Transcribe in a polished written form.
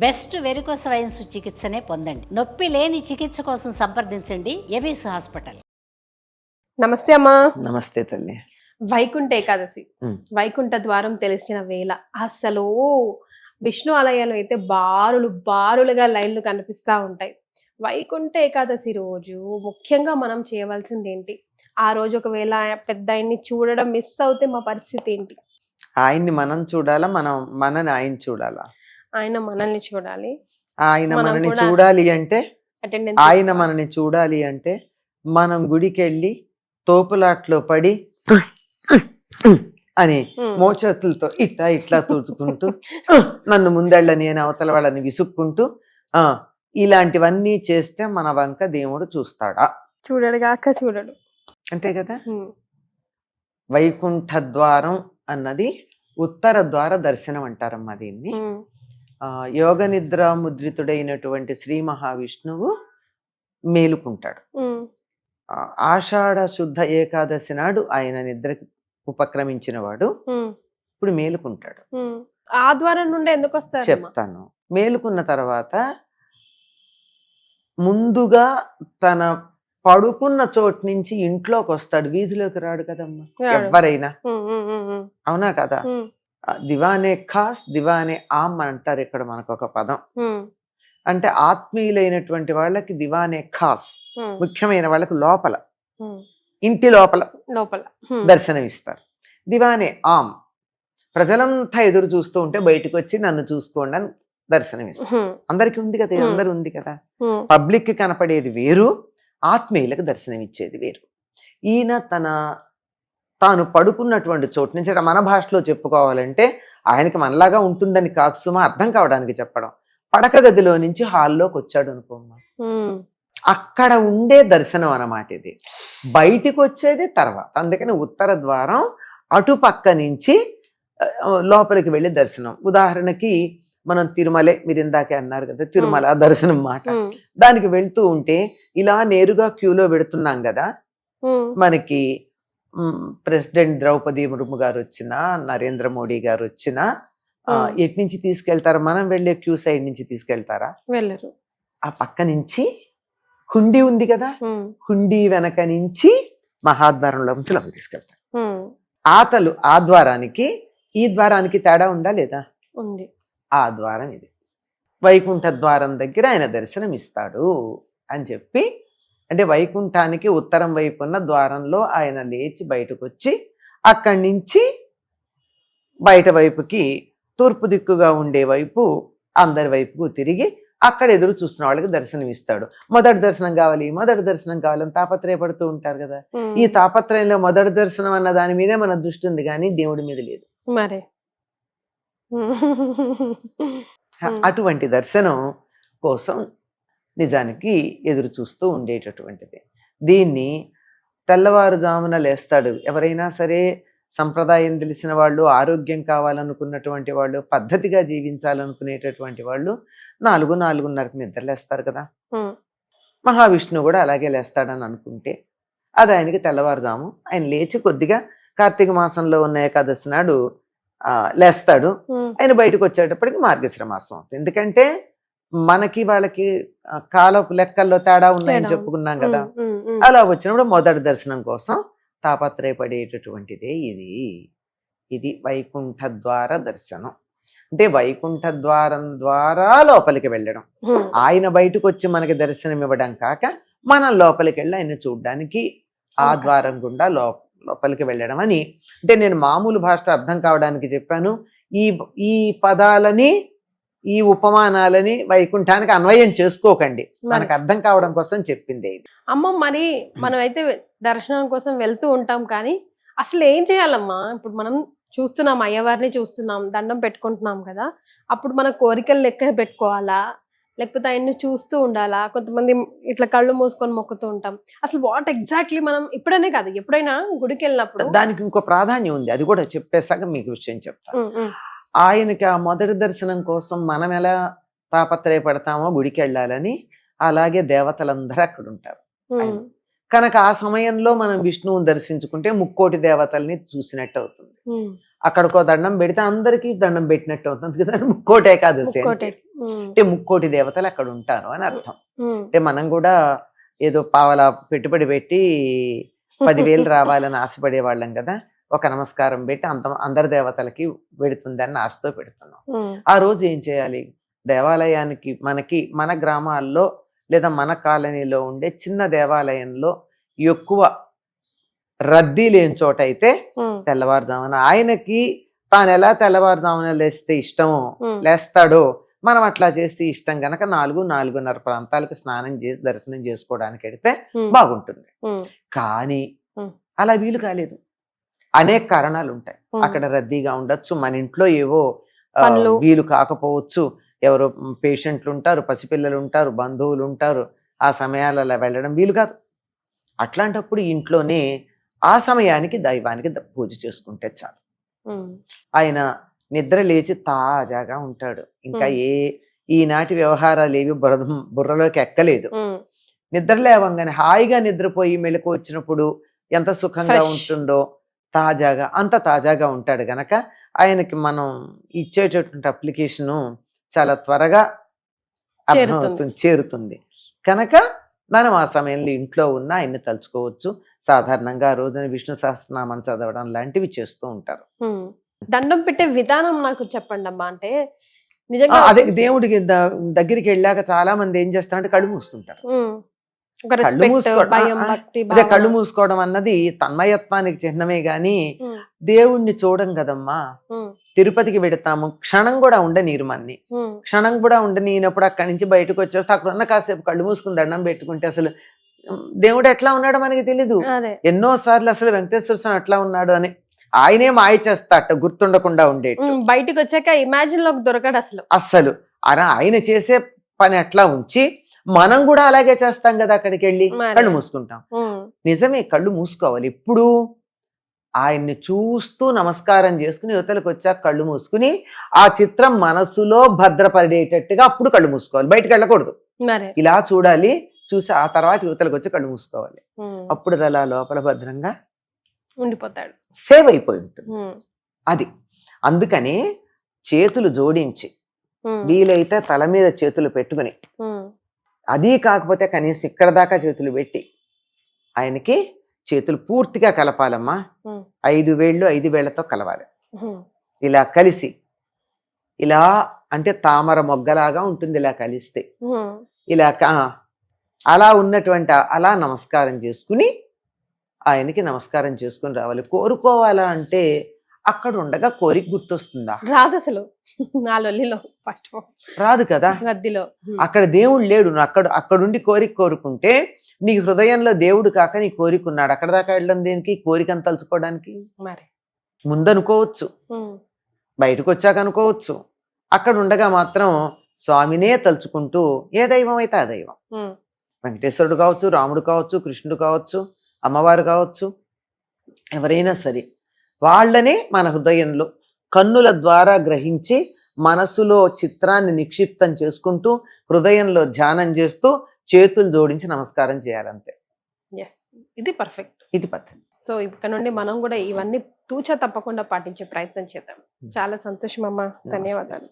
Best varicose veins చికిత్సనే పొందండి. నొప్పి లేని చికిత్స కోసం సంప్రదించండి ఎబిస్ హాస్పిటల్. నమస్తే అమ్మా. నమస్తే తల్లి. వైకుంఠ ఏకాదశి, వైకుంఠ ద్వారం తెలిసిన వేళ అసలు విష్ణు ఆలయాలు అయితే బారులుగా లైన్లు కనిపిస్తూ ఉంటాయి. వైకుంఠ ఏకాదశి రోజు ముఖ్యంగా మనం చేయవలసింది ఏంటి? ఆ రోజు ఒకవేళ పెద్ద ఆయన్ని చూడడం మిస్ అవుతే మా పరిస్థితి ఏంటి? ఆయన్ని మనం చూడాలా, మనని ఆయన చూడాలా? ఆయన మనల్ని చూడాలి. ఆయన మనం మనని కూడా చూడాలి అంటే అటెండెన్స్ ఆయన మనని చూడాలి అంటే మనం గుడికి వెళ్ళి తోపులాట్లో పడి అని మోచేతులతో ఇట్లా తూచుకుంటూ నన్ను ముందళ్ళని అని అవతల వాళ్ళని విసుక్కుంటూ ఇలాంటివన్నీ చేస్తే మన వంక దేవుడు చూస్తాడా? చూడడు. అంతే కదా. వైకుంఠ ద్వారం అన్నది ఉత్తర ద్వార దర్శనం అంటారమ్మా దీన్ని. యోగ నిద్ర ముద్రితుడైనటువంటి శ్రీ మహావిష్ణువు మేలుకుంటాడు. ఆషాఢ శుద్ధ ఏకాదశి నాడు ఆయన నిద్రకి ఉపక్రమించిన వాడు ఇప్పుడు మేలుకుంటాడు. ఆ ద్వారం నుండి ఎందుకు వస్తారు చెప్తాను. మేలుకున్న తర్వాత ముందుగా తన పడుకున్న చోటు నుంచి ఇంట్లోకి వస్తాడు, వీధిలోకి రాడు కదమ్మా ఎవరైనా. అవునా కదా. దివానే ఖాస్ దివానే ఆమ్ అంటారు ఇక్కడ మనకు ఒక పదం. అంటే ఆత్మీయులైనటువంటి వాళ్ళకి దివానే ఖాస్, ముఖ్యమైన వాళ్ళకి లోపల ఇంటి లోపల దర్శనం ఇస్తారు. దివానే ఆమ్ ప్రజలంతా ఎదురు చూస్తూ ఉంటే బయటకు వచ్చి నన్ను చూసుకోండి అని దర్శనం ఇస్తారు. అందరికి ఉంది కదా, అందరు ఉంది కదా. పబ్లిక్ కి కనపడేది వేరు, ఆత్మీయులకు దర్శనం ఇచ్చేది వేరు. ఈయన తాను పడుకున్నటువంటి చోటు నుంచి, మన భాషలో చెప్పుకోవాలంటే ఆయనకి మనలాగా ఉంటుందని కాదు సుమా, అర్థం కావడానికి చెప్పడం, పడక గదిలో నుంచి హాల్లోకి వచ్చాడు అనుకోమ్మా, అక్కడ ఉండే దర్శనం అన్నమాట ఇది. బయటికి వచ్చేది తర్వాత. అందుకని ఉత్తర ద్వారం అటుపక్క నుంచి లోపలికి వెళ్ళి దర్శనం. ఉదాహరణకి మనం తిరుమలే, మీరు ఇందాకే అన్నారు కదా తిరుమల దర్శనం మాట, దానికి వెళ్తూ ఉంటే ఇలా నేరుగా క్యూలో పెడుతున్నాం కదా. మనకి ప్రెసిడెంట్ ద్రౌపది ముర్ము గారు వచ్చినా, నరేంద్ర మోడీ గారు వచ్చినా ఎటు నుంచి తీసుకెళ్తారా? మనం వెళ్ళే క్యూ సైడ్ నుంచి తీసుకెళ్తారా? వెళ్ళరు. ఆ పక్క నుంచి హుండీ ఉంది కదా, హుండీ వెనక నుంచి మహాద్వారంలో నుంచి లోపలికి తీసుకెళ్తారు. ఆ ద్వారానికి ఈ ద్వారానికి తేడా ఉందా లేదా? ఉంది. ఆ ద్వారం ఇది. వైకుంఠ ద్వారం దగ్గర ఆయన దర్శనం ఇస్తాడు అని చెప్పి, అంటే వైకుంఠానికి ఉత్తరం వైపు ఉన్న ద్వారంలో ఆయన లేచి బయటకు వచ్చి అక్కడి నుంచి బయట వైపుకి తూర్పు దిక్కుగా ఉండే వైపు అందరి వైపుకు తిరిగి అక్కడ ఎదురు చూస్తున్న వాళ్ళకి దర్శనం ఇస్తాడు. మొదటి దర్శనం కావాలని తాపత్రయపడుతూ ఉంటారు కదా. ఈ తాపత్రయంలో మొదటి దర్శనం అన్న దాని మీదే మన దృష్టి ఉంది, కానీ దేవుడి మీద లేదు. మరే అటువంటి దర్శనం కోసం నిజానికి ఎదురు చూస్తూ ఉండేటటువంటిది. దీన్ని తెల్లవారుజామున లేస్తాడు ఎవరైనా సరే, సంప్రదాయం తెలిసిన వాళ్ళు, ఆరోగ్యం కావాలనుకున్నటువంటి వాళ్ళు, పద్ధతిగా జీవించాలనుకునేటటువంటి వాళ్ళు 4-4:30కి నిద్రలేస్తారు కదా. మహావిష్ణువు కూడా అలాగే లేస్తాడని అనుకుంటే అది ఆయనకి తెల్లవారుజాము. ఆయన లేచి కొద్దిగా కార్తీక మాసంలో ఉన్న ఏకాదశి నాడు లేస్తాడు. ఆయన బయటకు వచ్చేటప్పటికి మార్గశిర మాసం అవుతుంది. ఎందుకంటే మనకి వాళ్ళకి కాలపు లెక్కల్లో తేడా ఉన్నాయని చెప్పుకున్నాం కదా. అలా వచ్చినప్పుడు మొదటి దర్శనం కోసం తాపత్రయపడేటటువంటిదే ఇది వైకుంఠ ద్వార దర్శనం. అంటే వైకుంఠ ద్వారం ద్వారా లోపలికి వెళ్ళడం, ఆయన బయటకు వచ్చి మనకి దర్శనం ఇవ్వడం కాక మనం లోపలికి వెళ్ళి ఆయన చూడడానికి ఆ ద్వారం గుండా లోపలికి వెళ్ళడం అని. అంటే నేను మామూలు భాష అర్థం కావడానికి చెప్పాను. ఈ పదాలని, ఈ ఉపమానాలని వైకుంఠానికి అన్వయం చేసుకోకండి, మనకు అర్థం కావడం కోసం చెప్పింది ఇది. అమ్మ, మరి మనం అయితే దర్శనం కోసం వెళ్తూ ఉంటాం, కానీ అసలు ఏం చేయాలమ్మా? ఇప్పుడు మనం చూస్తున్నాం, అయ్యవారిని చూస్తున్నాం, దండం పెట్టుకుంటున్నాం కదా, అప్పుడు మన కోరికలు లెక్క పెట్టుకోవాలా, లేకపోతే ఆయన్ని చూస్తూ ఉండాలా? కొంతమంది ఇట్లా కళ్ళు మూసుకొని మొక్కుతూ ఉంటాం. అసలు వాట్ ఎగ్జాక్ట్లీ మనం ఇప్పుడనే కాదు, ఎప్పుడైనా గుడికి వెళ్ళినప్పుడు దానికి ఇంకో ప్రాధాన్యం ఉంది, అది కూడా చెప్పేసాక మీకు విషయం చెప్తాను. ఆయనకి ఆ మొదటి దర్శనం కోసం మనం ఎలా తాపత్రయపడతామో గుడికి వెళ్ళాలని, అలాగే దేవతలందరూ అక్కడ ఉంటారు. కనుక ఆ సమయంలో మనం విష్ణువుని దర్శించుకుంటే 3,000,000 దేవతల్ని చూసినట్టు అవుతుంది. అక్కడికో దండం పెడితే అందరికీ దండం పెట్టినట్టు అవుతుంది కదా. 3,000,000 ఏకాదశి అంటే ముక్కోటి దేవతలు అక్కడ ఉంటారు అని అర్థం. అంటే మనం కూడా ఏదో పావలా పెట్టుబడి పెట్టి 10,000 రావాలని ఆశపడే వాళ్ళం కదా, ఒక నమస్కారం పెట్టి అందరి దేవతలకి పెడుతుందని ఆశతో పెడుతున్నాం. ఆ రోజు ఏం చేయాలి, దేవాలయానికి మన గ్రామాల్లో లేదా మన కాలనీలో ఉండే చిన్న దేవాలయంలో ఎక్కువ రద్దీ లేని చోట అయితే తెల్లవారుదామన ఆయనకి తాను ఎలా తెల్లవారుదామన లేస్తాడో మనం అట్లా చేస్తే ఇష్టం గనక 4-4:30 ప్రాంతాలకు స్నానం చేసి దర్శనం చేసుకోవడానికి వెడితే బాగుంటుంది. కానీ అలా వీలు కాలేదు, అనేక కారణాలు ఉంటాయి. అక్కడ రద్దీగా ఉండొచ్చు, మన ఇంట్లో ఏవో వీలు కాకపోవచ్చు, ఎవరో పేషెంట్లు ఉంటారు, పసిపిల్లలు ఉంటారు, బంధువులు ఉంటారు, ఆ సమయాలలో వెళ్ళడం వీలు కాదు. అట్లాంటప్పుడు ఇంట్లోనే ఆ సమయానికి దైవానికి పూజ చేసుకుంటే చాలు. ఆయన నిద్ర లేచి తాజాగా ఉంటాడు. ఇంకా ఈనాటి వ్యవహారాలు ఏవి బుర్రలోకి ఎక్కలేదు. నిద్ర లేవంగానే హాయిగా నిద్రపోయి మెలకు వచ్చినప్పుడు ఎంత సుఖంగా ఉంటుందో, అంత తాజాగా ఉంటాడు గనక ఆయనకి మనం ఇచ్చేటటువంటి అప్లికేషను చాలా త్వరగా చేరుతుంది కనుక మనం ఆ సమయంలో ఇంట్లో ఉన్న ఆయన్ని తలుచుకోవచ్చు. సాధారణంగా ఆ రోజున విష్ణు సహస్రనామం చదవడం లాంటివి చేస్తూ ఉంటారు. దండం పెట్టే విధానం నాకు చెప్పండి అమ్మా. అంటే నిజంగా అదే దేవుడికి దగ్గరికి వెళ్ళాక చాలా మంది ఏం చేస్తారంటే కళ్ళు మూసుకుంటారు. అదే కళ్ళు మూసుకోవడం అన్నది తన్మయత్వానికి చిహ్నమే గాని దేవుణ్ణి చూడం కదమ్మా. తిరుపతికి వెడతాము, క్షణం కూడా ఉండనీరు మన్ని, క్షణం కూడా ఉండనీనప్పుడు అక్కడి నుంచి బయటకు వచ్చేస్తే అక్కడ ఉన్న కాసేపు కళ్ళు మూసుకుని దండం పెట్టుకుంటే అసలు దేవుడు ఎట్లా ఉన్నాడో మనకి తెలీదు. ఎన్నో సార్లు అసలు వెంకటేశ్వర స్వామి ఎట్లా ఉన్నాడు అని ఆయనే మాయ చేస్తాట, గుర్తుండకుండా ఉండేది. బయటకు వచ్చాక ఇమాజిన్ లోకి దొరకడు అసలు. ఆయన చేసే పని అట్లా ఉంచి మనం కూడా అలాగే చేస్తాం కదా, అక్కడికి వెళ్ళి కళ్ళు మూసుకుంటాం. నిజమే, కళ్ళు మూసుకోవాలి. ఎప్పుడు ఆయన్ని చూస్తూ నమస్కారం చేసుకుని యువతలకు వచ్చాక కళ్ళు మూసుకుని ఆ చిత్రం మనసులో భద్రపడేటట్టుగా అప్పుడు కళ్ళు మూసుకోవాలి, బయటకు వెళ్ళకూడదు. ఇలా చూడాలి, చూసి ఆ తర్వాత యువతలకు వచ్చి కళ్ళు మూసుకోవాలి. అప్పుడు అలా లోపల భద్రంగా ఉండిపోతాడు, సేవ్ అయిపోయి ఉంటుంది. అది అందుకని చేతులు జోడించి వీలైతే తల మీద చేతులు పెట్టుకుని, అది కాకపోతే కనీసం ఇక్కడ దాకా చేతులు పెట్టి ఆయనకి చేతులు పూర్తిగా కలపాలమ్మా. 5 వేళ్ళు 5 వేళ్లతో కలవాలి. ఇలా కలిసి ఇలా అంటే తామర మొగ్గలాగా ఉంటుంది. ఇలా కలిస్తే ఇలా అలా ఉన్నటువంటి అలా నమస్కారం చేసుకుని ఆయనకి నమస్కారం చేసుకుని రావాలి. కోరుకోవాలా అంటే అక్కడ ఉండగా కోరిక గుర్తొస్తుందా? రాదు అసలు, రాదు కదా. అక్కడ దేవుడు లేడు, అక్కడుండి కోరిక కోరుకుంటే నీ హృదయంలో దేవుడు కాక నీ కోరిక ఉన్నాడు. అక్కడ దాకా వెళ్ళడం దేనికి? కోరికను తలుచుకోవడానికి. ముందనుకోవచ్చు, బయటకు వచ్చాక అనుకోవచ్చు. అక్కడ ఉండగా మాత్రం స్వామినే తలుచుకుంటూ ఏ దైవం అయితే ఆ దైవం, వెంకటేశ్వరుడు కావచ్చు, రాముడు కావచ్చు, కృష్ణుడు కావచ్చు, అమ్మవారు కావచ్చు, ఎవరైనా సరే వాళ్ళనే మన హృదయంలో కన్నుల ద్వారా గ్రహించి మనసులో చిత్రాన్ని నిక్షిప్తం చేసుకుంటూ హృదయంలో ధ్యానం చేస్తూ చేతులు జోడించి నమస్కారం చేయాలంతే. ఇది పర్ఫెక్ట్, ఇది పద్ధతి. సో ఇక్కడ నుండి మనం కూడా ఇవన్నీ తూచా తప్పకుండా పాటించే ప్రయత్నం చేద్దాం. చాలా సంతోషం అమ్మా, ధన్యవాదాలు.